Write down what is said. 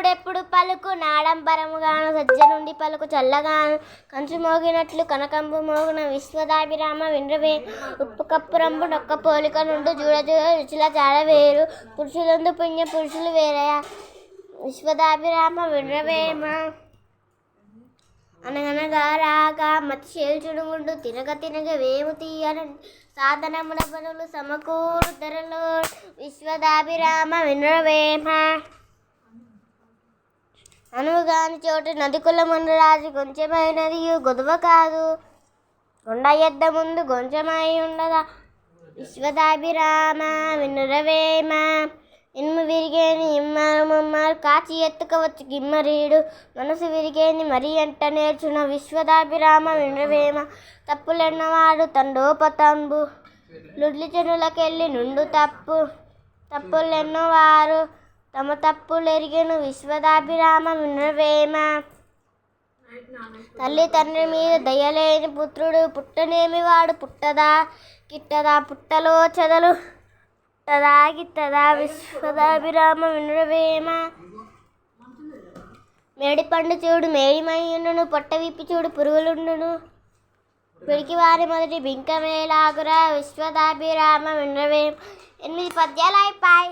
ఎప్పుడెప్పుడు పలుకు నాడంబరముగాను సజ్జ నుండి పలుకు చల్లగాను కంచు మోగినట్లు కనకంబు మోగున విశ్వదాభిరామ వినరవే ఉప్పు కప్పు రంపు నొక్క పోలిక నుండి జూడజూడ రుచుల చాడవేరు పురుషులందు పుణ్య పురుషులు వేరయా విశ్వదాభిరామ వినరవేమ అనగనగా రాగా మతి చేల్చుడుముండు తినగ తినగ వేము తీయన సాధనమున పనులు సమకూరు ధరలు విశ్వదాభిరామ వినరవేమ అనువుగాని చోటు నది కులముండు రాజు కొంచెమైనది గొడవ కాదు కొండ ఎద్ద ముందు కొంచెమై ఉండదా విశ్వదాభిరామ వినురవేమ ఇనుము విరిగేని ఇమ్మరు ముమ్మరు కాచి ఎత్తుకవచ్చు గిమ్మరీడు మనసు విరిగేని మరీ అంట నేర్చున విశ్వదాభిరామ వినురవేమ తప్పులెన్నవాడు తండోపతంబు లుడ్లి చెనులకెళ్ళి నుండు తప్పులెన్నోవారు తమ తప్పులెరిగెను విశ్వదాభిరామ వినురవేమ తల్లి తండ్రి మీద దయలేని పుత్రుడు పుట్టనేమి వాడు పుట్టదా గిట్టదా పుట్టలో చెదలు పుట్టదా గిట్టదా విశ్వదాభిరామ వినురవేమ మేడి పండు చూడు మేడిమయ్యుండును పొట్ట విప్పి చూడు పురుగులుండును పిడికి వారి మొదటి బింకమేలాగురా విశ్వదాభిరామ వినురవేమ 8 పద్యాలు అయిపోయి.